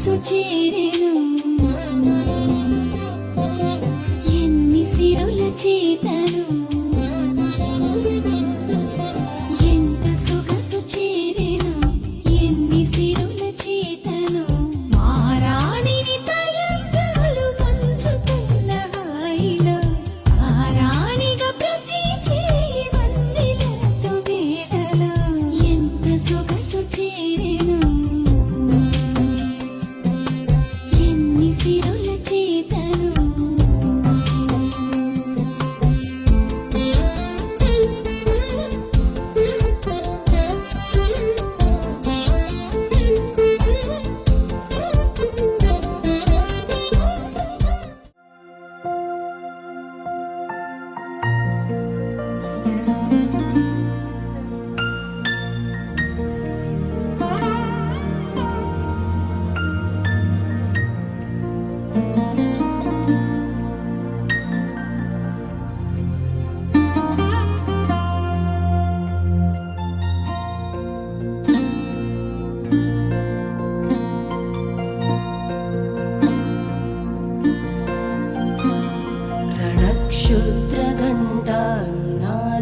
సొగసు చేరెను ఎన్ని సిరుల చేతను ఎంత సొగసు చేరెను ఎన్ని సిరుల చేతను మారాణిని తలంబ్రాలు పంచుతున్న హాయిలో ఆరాణిగా ప్రతి చేయి వన్నెలతో వేళలో ఎంత సొగసు చేరెను ఎన్ని సిరుల చేతను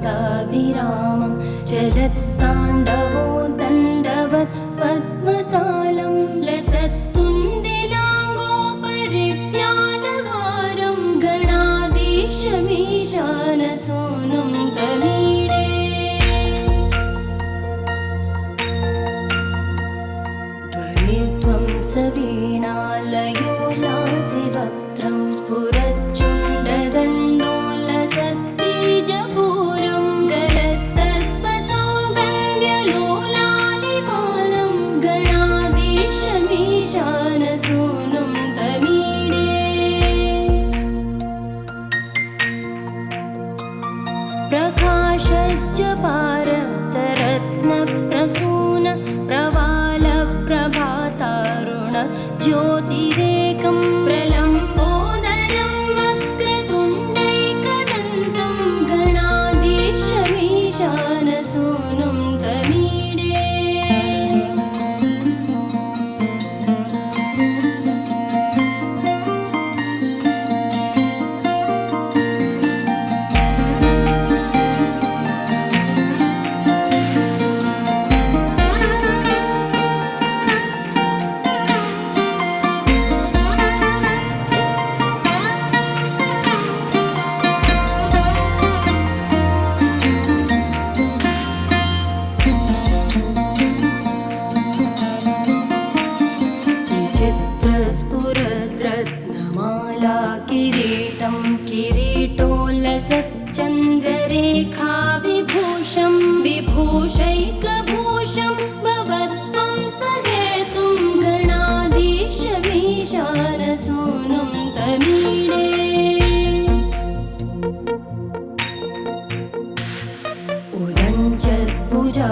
रणक्षुद्रघण्टानिनादाभिरामं चलत्ताण्डवो दण्डवत् पद्मतालं लसत्तुन्दिलाङ्गोपरिज्ञानहारं गणाधीशमीशानसूनुं तमीडे त्वरित्वं सवीणालयो लासिवक्त्रं स्फुरच्चुण्डदण्डोलसत्तेजपूरं गलत्तर्पसौगन्ध्यलोलालिमानं गणाधीशमीशानसूनुं तमीडे प्रकाशज्जपारक्तरत्नप्रसून प्रवालप्रभातारुण ज्योतिरेकं प्रलम्बोदरं वक्रतुण्डैकदन्तं गणाधीशमीशानसूनुं तमीडे विचित्रस्फुरद्रत्नमाला किरीटं किरीटोल्लसच्चन्द्ररेखा विभूषं विभूषैकभूषं भवत्वं सहेतुं गणाधीशमीशानसूनुं तमीडे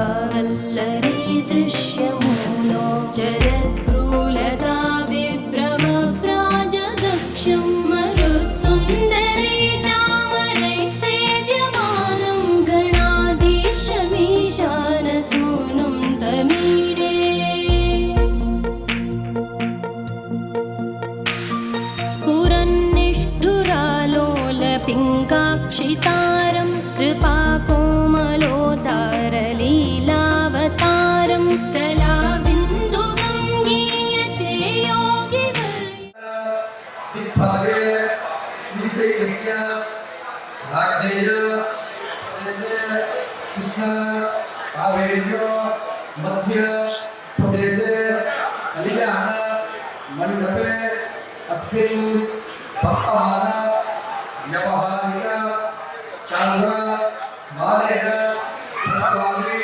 उदञ्चद्भुजावल्लरी दृश्यमूलो जरद्भ्रूलता विभ्रमप्राजदक्षं मरुत्सुन्दरी चामरैः सेव्यमानं गणाधीशमीशानसूनुं तमीडे स्फुरन्निष्ठुरालोलपिङ्गाक्षितारं कृपाकोमलोदारलीलावतारं कलाबिन्दुगं गीयते योगिवर्य श्रीशैलस्य वाग्देय प्रदेशे कृष्ण कावेर्यो मध्य प्रदेशे कल्याण मण्डपे अस्मिन् वर्तमान व्यवहारिक चान्द्र मालेन प्रत्वादि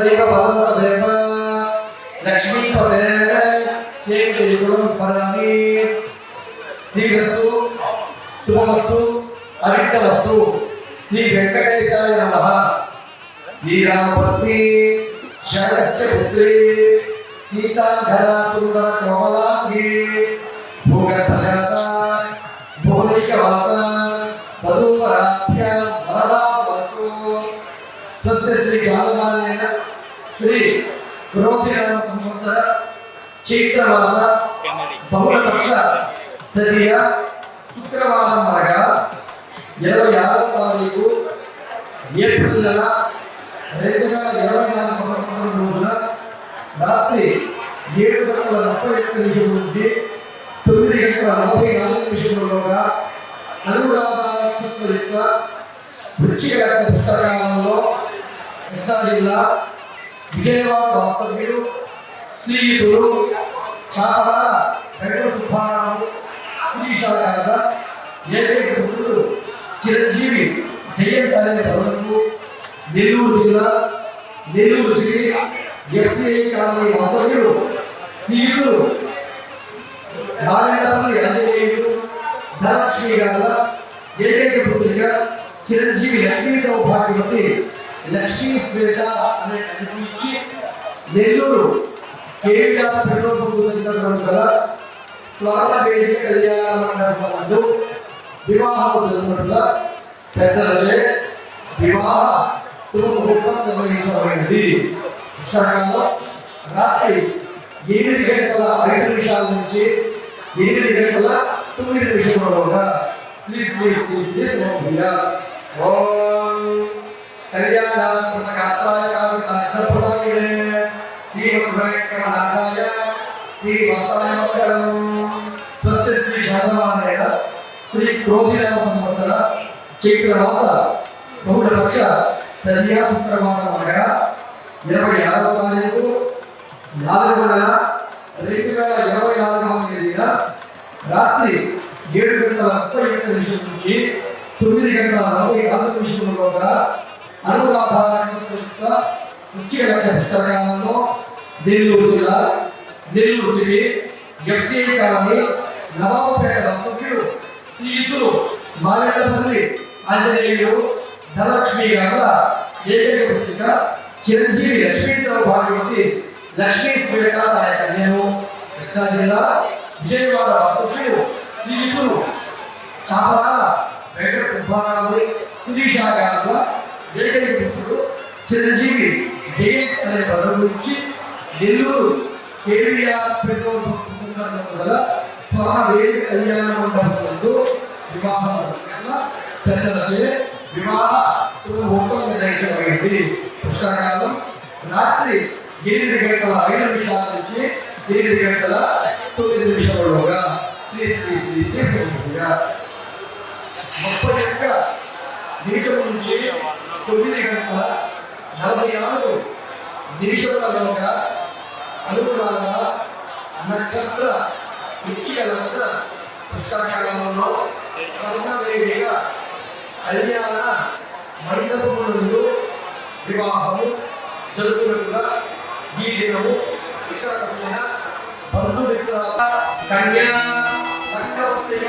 దైవ బలదేవ లక్ష్మీపదే కేవలం స్మరామి శ్రీరస్తు శుభమస్తు అవిఘ్నమస్తు శ్రీ వెంకటేశాయ నమః శ్రీరామపత్ని జగస్య పుత్రి సీతాధరా సుందర కోమలాంగి భూగర్భజాత భువనైకవాత వధూవరాభ్యాం వరదావతు సస్య శ్రీ జాలమాలైన శ్రీ క్రోధినామ సంవత్సర చైత్రమాస బహుళపక్ష తృతీయ శుక్రవారం అనగా 26వ తారీఖు ఏప్రిల్ నెల 2024 సంవత్సరం రోజున రాత్రి 7:31 నుండి 9:44 అనురాధ నక్షత్ర యొక్క వృశ్చిక లగ్న పుస్తకాలలో కృష్ణా జిల్లా విజయవాడ వాస్తవ్యుడు శ్రీయుతుడు చాపల వెంకట సుబ్బారావు శ్రీశాఖ ఏకైక పుత్రుడు చిరంజీవి జయంత్ అనే భవనకు నెల్లూరు జిల్లా నెల్లూరు శ్రీ ఎఫ్సిఐ కాలనీ వాస్తవ్యుడు శ్రీయుడు నారాయణపల్లి ఆంజనేయుడు ధనలక్ష్మి గారు ఏకైక పుత్రిక చిరంజీవి లక్ష్మీ సౌభాగ్యవతి లక్ష్మీ శ్వేత అనే అతిథి ఇచ్చి నెల్లూరు కేవీఆర్ పెట్రోల్ సెంటర్ గల స్వర్ణ వేదిక కళ్యాణ మండపంలో వివాహం జరుగుతున్న పెద్దలచే వివాహ శుభముహూర్తం నిర్వహించబడింది. పుష్కరాల్లో రాత్రి 7:05 నుంచి 7:09 శ్రీ శ్రీ శ్రీ శ్రీ శుభ ఓం కళ్యాణాత్మకాయ కామితార్థప్రదాయ శ్రీమద్వేంకటనాథాయ శ్రీ వాసవాయ మంగళం. స్వస్తి శ్రీ శాతమానేన శ్రీ క్రోధినామ సంవత్సర చైత్రమాస బహుళపక్ష తృతీయ శుక్రవారం అనగా 26వ తారీఖు 4వ నెల 2024వ తేదీన రాత్రి 7:31 నుంచి 9:44 అనురాధ నక్షత్ర వృశ్చిక లగ్న పుస్తకాలలో నెల్లూరు జిల్లా నెల్లూరు శ్రీ ఎఫ్సిఐ కాలనీ నవాబపేట వాస్తవ్యుడు శ్రీయుతులు మారేళ్లపల్లి ఆంజనేయుడు ధనలక్ష్మి గారు ఏకైక పుత్రిక చిరంజీవి లక్ష్మీ సౌభాగ్యవతి లక్ష్మీ శ్వేత అనే కన్యను కృష్ణా జిల్లా విజయవాడ వాస్తవ్యుడు శ్రీయుతులు చాపరాల వెంకట సుబ్బారావు శిరీషా గారు ఏకైక పుత్రుడు చిరంజీవి జయంత్ అనే పదవి గురించి నెల్లూరు కేవీఆర్ పెట్రోల్ గల స్వర్ణ వేదిక కళ్యాణ మండపంలో వివాహం పెద్దలచే వివాహ శుభముహూర్తం నిర్ణయించబడింది. పుష్కరకాలం రాత్రి 8:05 నుంచి 8:09 శ్రీ శ్రీ శ్రీ శ్రీ శుభముగా 31 నిమిషం నుంచి 9:44 నిమిషములలోగా అనుకురాల నక్షత్ర వృశ్చిక లగ్న పుష్కరకాలంలో స్వర్ణ వేదిక కళ్యాణ మండపమునందు వివాహము జరుగుతున్నట్టుగా ఈ దినము ఇక్కడ వచ్చిన బంధుమిత్రుల కన్యా లగ్నపత్రిక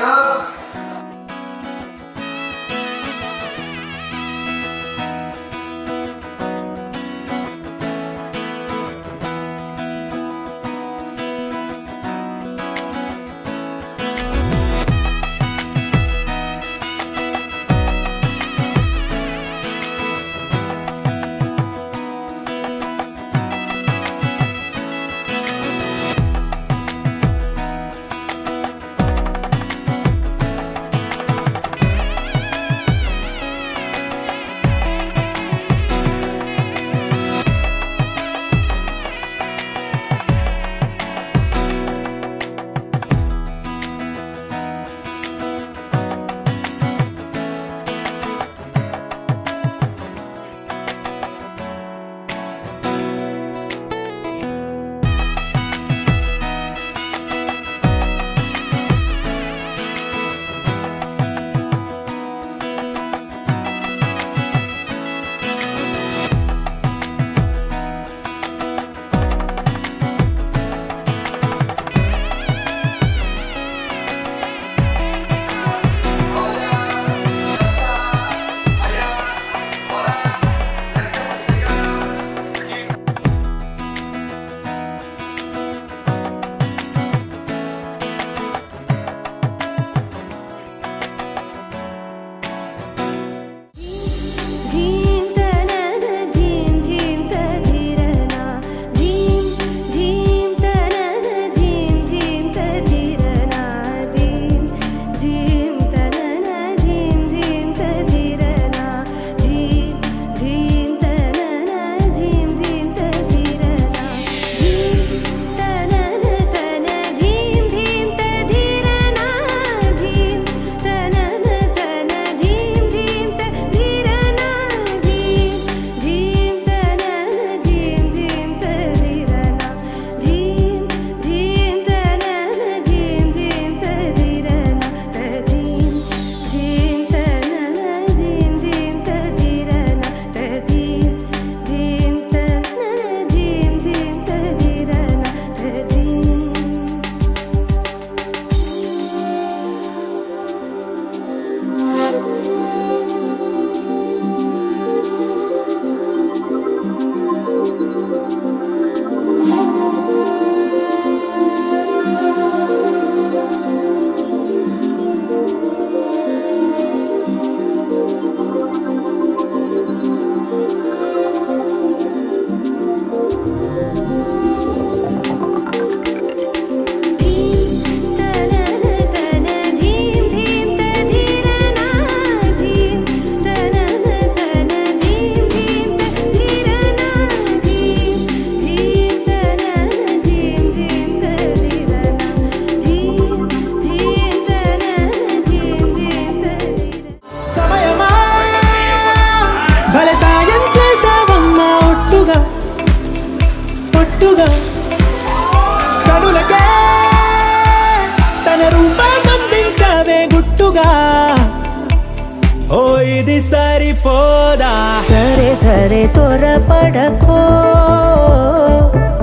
ఇది సరిపోదా సరే సరే త్వరపడకో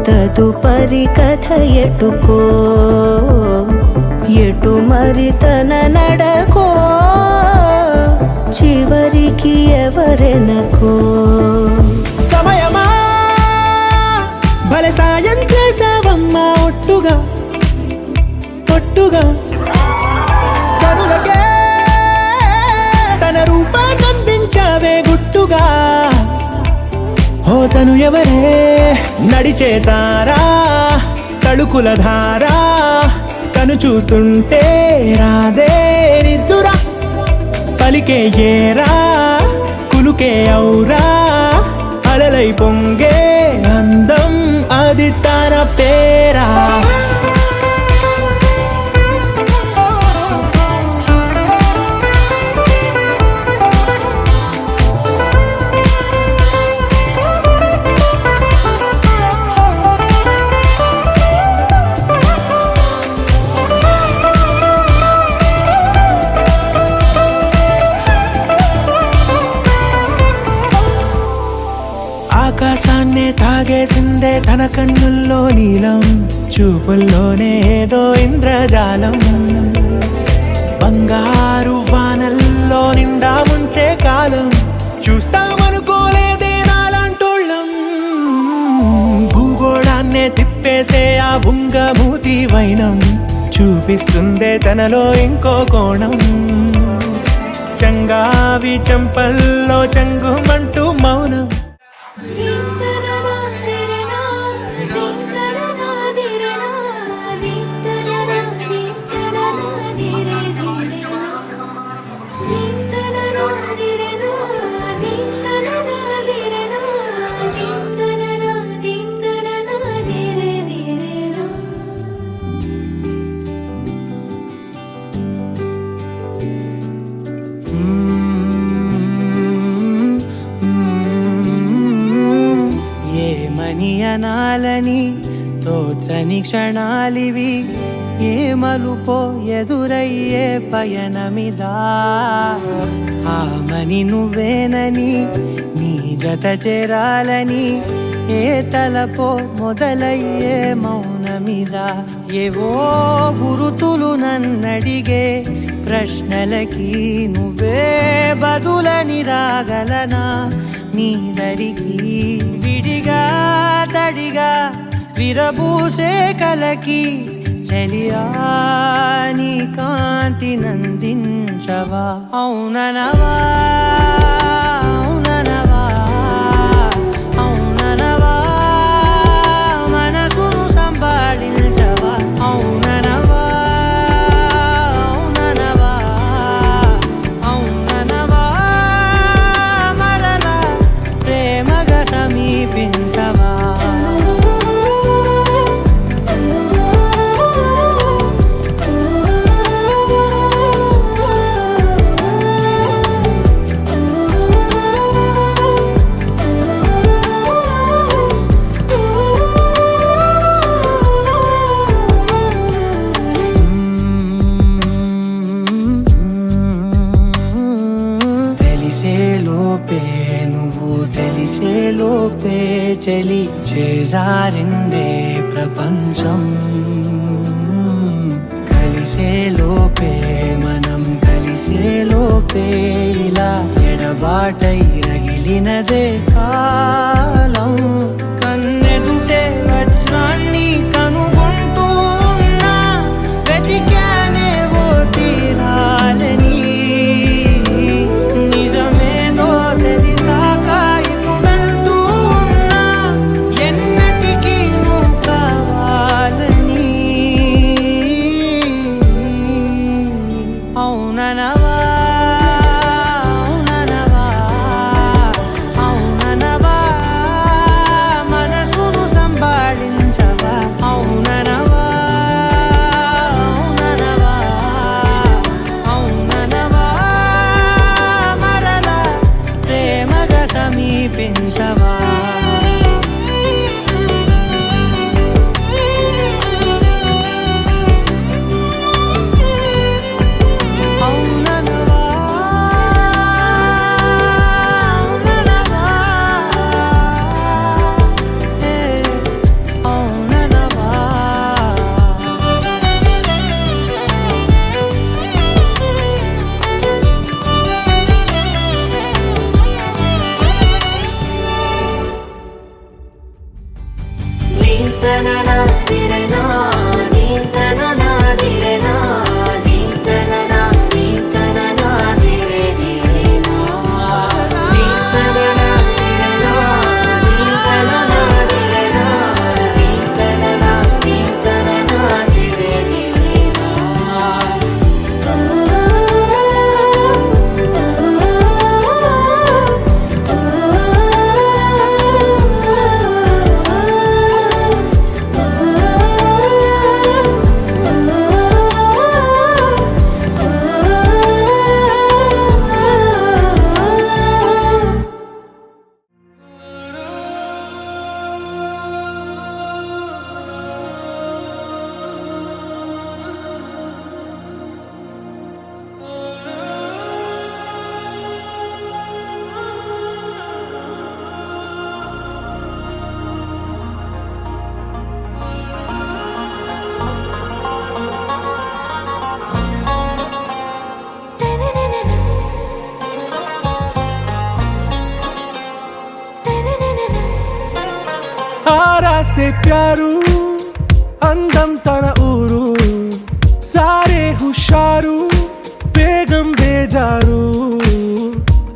తదుపరి కథ ఎటుకో ఎటు మరి తన నడకో చివరికి ఎవరెనకో సమయమా భలే సాయం చేసావమ్మా ఒట్టుగా ఒట్టుగా కనులకే తన రూపాన్నందించావే గుట్టుగా ఓ తను ఎవరే నడిచే తారా తడుకుల ధారా తను చూస్తుంటే రాదే నిద్దురా పలికే ఏరా కులుకే ఔరా అలలై పొంగే అందం అది తన పేరా ఆకాశాన్నే తాగేసిందే తన కన్నుల్లో నీలం చూపుల్లోనే ఏదో ఇంద్రజాలం బంగారు వానల్లో నిండా ముంచే కాలం చూస్తామనుకోలేదే నాలాంటోళ్ళం భూగోళాన్నే తిప్పేసే ఆ బుంగమూతి వైనం చూపిస్తుందే తనలో ఇంకో కోణం చంగావి చంపల్లో చంగుమంటూ మౌనం అనాలని తోచని క్షణాలివి ఏ మలుపో ఎదురయ్యే పయనమిదా ఆమని నువ్వేనని నీ జత చేరాలని ఏ తలపో మొదలయ్యే మౌనమిదా ఏవో గురుతులు నన్నడిగే ప్రశ్నలకి నువ్వే బదులని రాగలనా నీ దరికి విడిగా తడిగా విరబూసే కలకి చెలియా నీ కాంతి నందించవా అవుననవా అవుననవా అవుననవా మనసును సంపాదించవా అవుననవా అవుననవా అవుననవా మరలా ప్రేమగా సమీపించవా తెలిసేలోపే చలి చేజారిందే ప్రపంచం కలిసేలోపే మనం కలిసేలోపే ఇలా ఎడబాటై రగిలినదే కాలం కన్నెదుటే వజ్రాన్ని కనుగొంటూ ఉన్నా వెతికానే ఓ తీరాలని నిజమేదో తెలిసాక ఇప్పుడంటూ ఉన్నా ఎన్నటికీ నువ్వు కావాలని అవుననవా అవుననవా అవుననవా से प्यारू అందం తన ఊరు సారే హుషారు బేగం బేజారు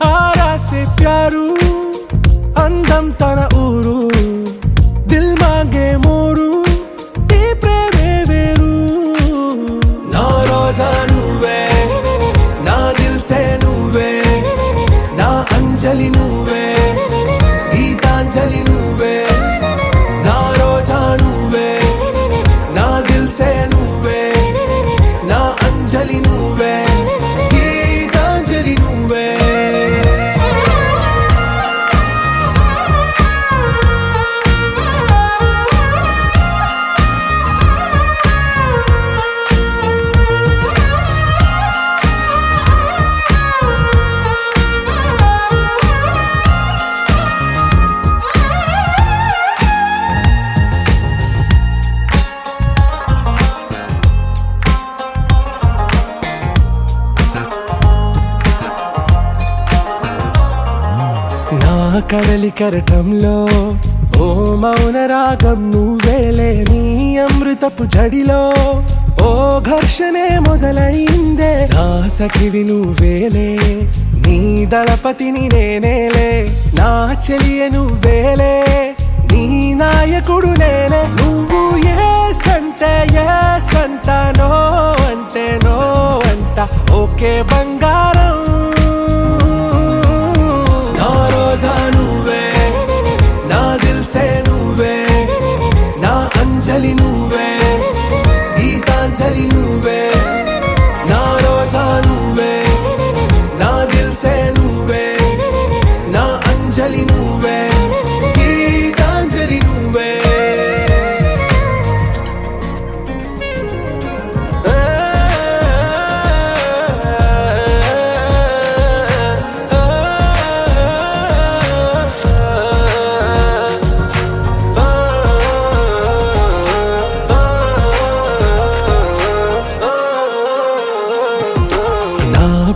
ఆరా సే ప్యారు అందం తన ఊరు దిల్ మాంగే మోరు ఈ ప్రేమే వేరు నా రోజా నువ్వే నా దిల్ సే నువ్వే నా అంజలి నువ్వే గీతాంజలి నువ్వే నా రోజా నువ్వే నా దిల్ సే నువ్వే నా అంజలి నువ్వే గీతాంజలి నువ్వే నా కడలి కెరటంలో ఓ మౌన రాగం నువ్వేలే నీ అమృతపు జడిలో ఓ ఘర్షణే మొదలైందే నా సఖివి నువ్వేలే నీ దళపతిని నేనేలే నా చెలియ నువ్వేలే నీ నాయకుడు నేనే నువ్వు ఏ సంట నో అంటే నో అంట ఓకే బంగారం నా రోజా నువ్వే నా దిల్ సే నువ్వే నా అంజలి నువ్వే గీతాంజలి నువ్వే నా రోజా నువ్వే నా దిల్ సే నువ్వే నా అంజలి నువ్వే గీతాంజలి నువ్వే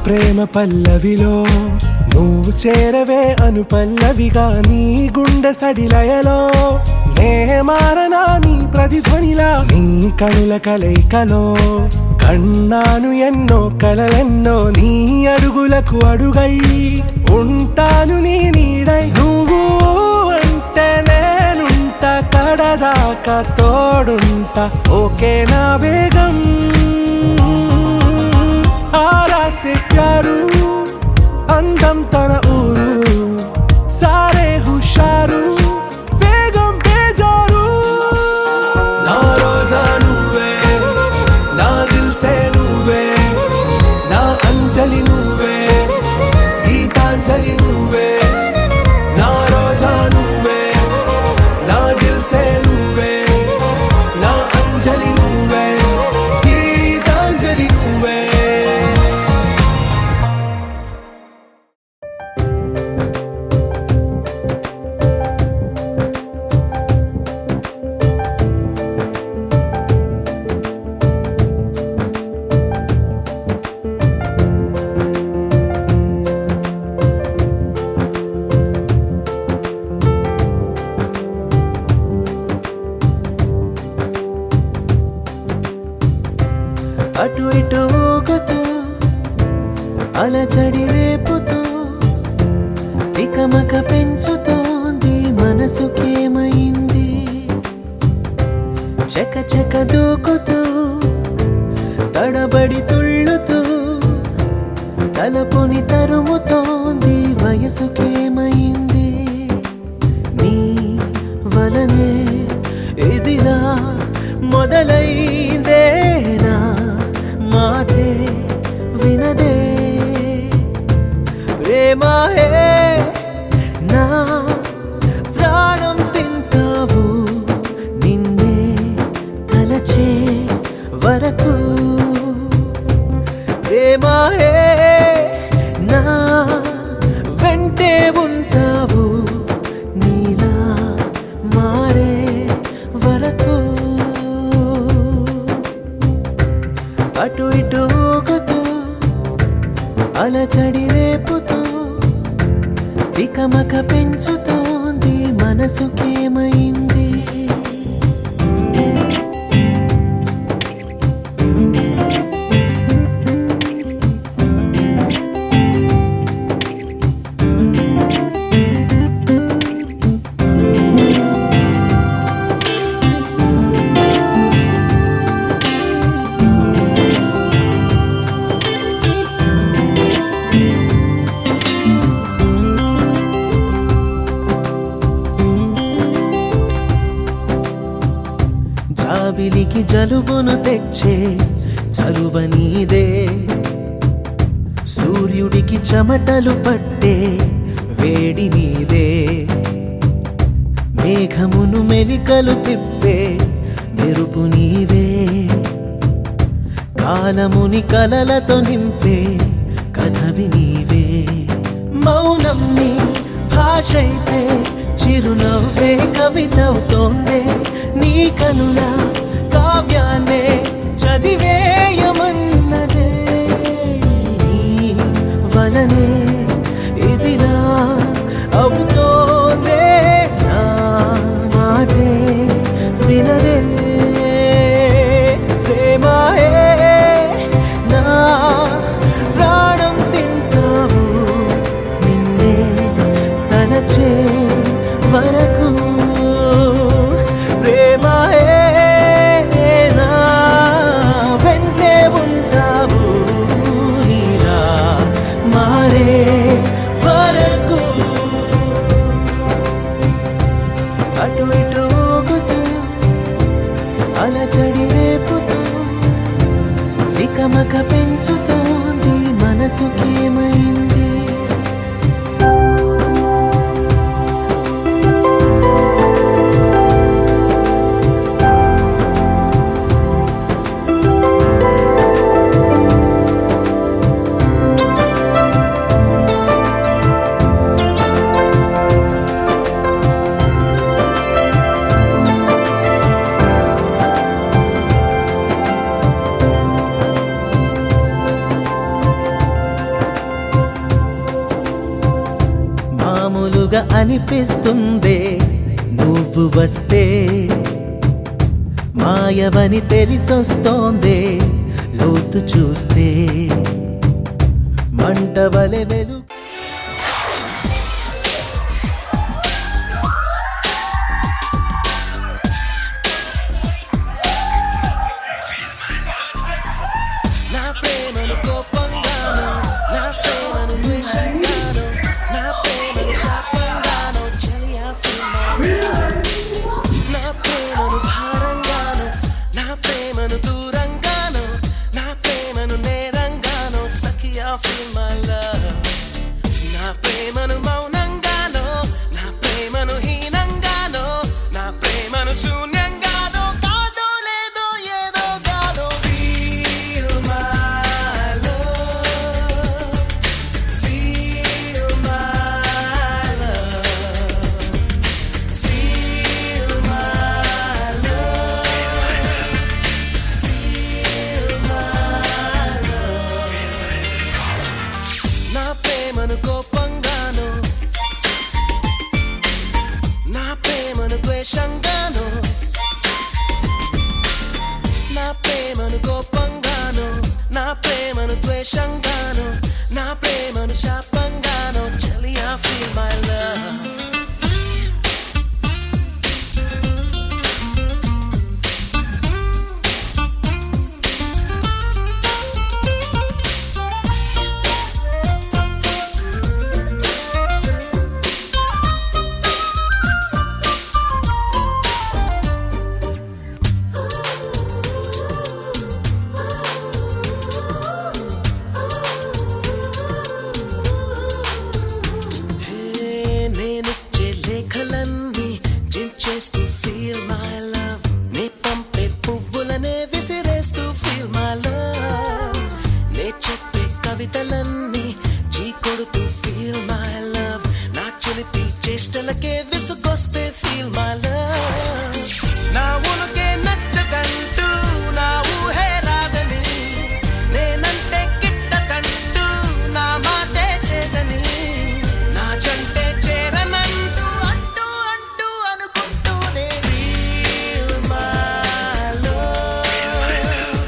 ప్రేమ పల్లవిలో నువ్వు చేరవే అను పల్లవిగా నీ గుండె సడిలయలో నే మారనా నీ ప్రతిధ్వనిలా నీ కనుల కలయికలో కన్నాను ఎన్నో కలలెన్నో నీ అడుగులకు అడుగై ఉంటాను నీ నీడై నువ్వు అంటే నేనుంట కడదాకా తోడుంటా ఓకే నా బేగం ఆరా సే ప్యారు అందం తన ఊరు సారే హుషారు బేగం బేజారు నా రోజా నువ్వే నా దిల్ సే నువ్వే నా అంజలి నువ్వే గీతాంజలి నువ్వే నా రోజా నువ్వే నా దిల్ సే నువ్వే నా అంజలి నువ్వే గీతాంజలి నువ్వే అటు ఇటు ఊగుతూ అలచడి రేపుతూ తికమక పెంచుతోంది మనసుకేమైంది చక చక దూకుతూ తడబడి తుళ్ళుతూ తలపుని తరుముతోంది వయసుకేమైంది నీ వలనే ఇదిలా మొదలైందేనా మాటే వినదే ప్రేమాయే నా ప్రాణం తింటావు నిన్నే తలచే వరకు ప్రేమాయే నా వెంటే ఉంటావు నీలా మారే వరకు అటు ఇటు ఊగుతూ అలచడి రేపుతూ తికమక పెంచుతోంది మనసుకేమైంది చలికి జలుబును తెచ్చే చలువ నీదే, సూర్యుడికి చెమటలు పట్టే వేడి నీదే, మేఘమును మెలికలు తిప్పే మెరుపు నీవే, కాలముని కలలతో నింపే కథవి నీవే. మౌనం నీ భాషైతే చిరునవ్వే కవితవుతోందే, నీ కనుల కావ్యాన్నే చదివేయమన్నదే. నీ వలనే ఇదిలా అవుతోందే, నా మాటే వినదే. ప్రేమాయే నా ప్రాణం తింటావు, నిన్నే తలచే వరకు. ప్రేమాయే నా వెంటే ఉంటావు, నీలా మారే వరకు. అటు ఇటు ఊగుతూ అలచడి రేపుతూ తికమక పెంచుతోంది మనసుకేమైంది. మామూలుగా అనిపిస్తుందే నువ్వు వస్తే, మాయవని తెలిసొస్తోందే లోతు చూస్తే. మంటవలె వెలు నా ప్రేమను కోపంగాను, నా ప్రేమను ద్వేషంగాను, నా ప్రేమను శాపంగాను, చలియా నా ప్రేమను భారంగాను, నా ప్రేమను దూరంగాను, నా ప్రేమను నేరంగాను, సఖియా ఫీల్ మై లవ్. నా ప్రేమను మౌనంగాను, నా ప్రేమను హీనంగాను, నా ప్రేమను శూన్యంగాను, కాదో లేదో ఏదో గాను. Feel my love, feel my love, feel my love, feel my love. నా ప్రేమను కోపంగాను, నా ప్రేమను ద్వేషంగాను, నా ప్రేమను కోపంగాను, నా ప్రేమను ద్వేషంగాను, నా ప్రేమను శాపంగాను, చలియా ఫీల్ మై లవ్. నేనిచ్చే లేఖలన్నీ జించేస్తూ ఫీల్ మై లవ్, నే పంపే పువ్వులనే విసిరేస్తూ ఫీల్ మై లవ్, నే చెప్పే కవితలన్నీ చీకొడుతూ ఫీల్ మై లవ్, నా చిలిపి చేష్టలకే విసుగొస్తే ఫీల్ మై లవ్. నా ఉనుకే నచ్చదంటూ నా ఊహే రాదని, నేనంటే గిట్టదంటూ నా మాటే చేదని, నా జంటే చేరనంటూ అంటూ అంటూ అనుకుంటూనే feel my love,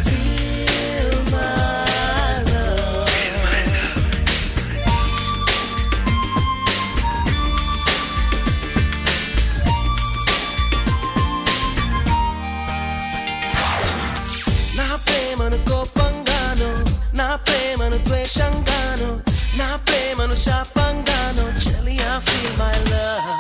feel my love. నా ప్రేమను కోపంగాను, నా ప్రేమను ద్వేషంగాను, నా ప్రేమను శాపంగాను, చలియా ఫీల్ మై లవ్.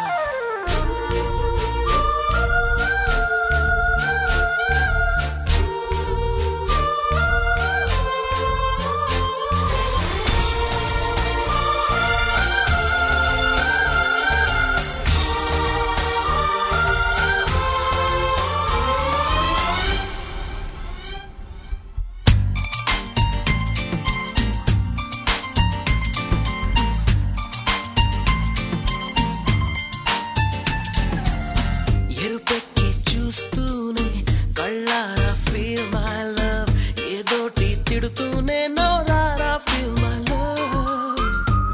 తిడుతూనే నోరారా ఫీల్ మై లవ్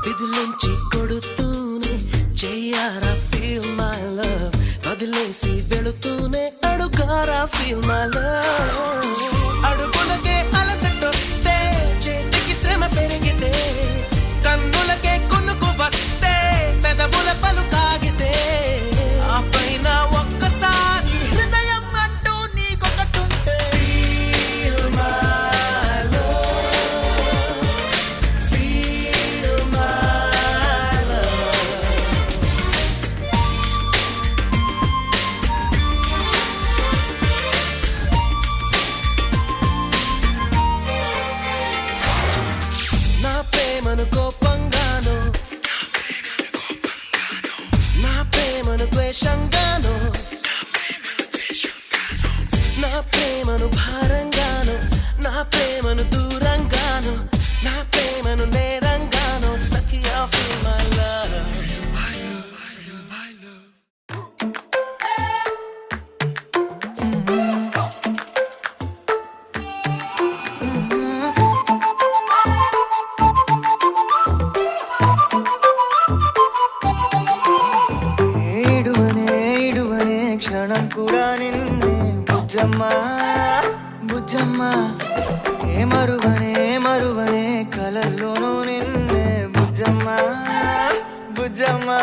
విదిలించి కొడుతూనే చెయ్యారా ఫీల్ మై లవ్ వదిలేసి వెళుతూనే అడుగారా ఫీల్ మై లవ్ అడుగులకే అలసటొస్తే చేతికి శ్రమ పెరిగితే కన్నులకే కొనుకు వస్తే పెదవుల పలు కాగితే ఆ పైన ఒక్కసారి హృదయం అంటూ నీకొకటుంటే Feel my love, feel my love. నా ప్రేమను కోపంగాను నా ప్రేమను ద్వేషంగాను నా ప్రేమను భారంగాను నా ప్రేమను దూరంగాను నా ప్రేమను నేరంగాను సఖియా feel my love. ఏడువనే క్షణం కూడా నిన్నే బుజ్జమ్మా బుజ్జమ్మా ఏ మరువనే కలల్లోనూ నిన్నే బుజ్జమ్మా బుజ్జమ్మా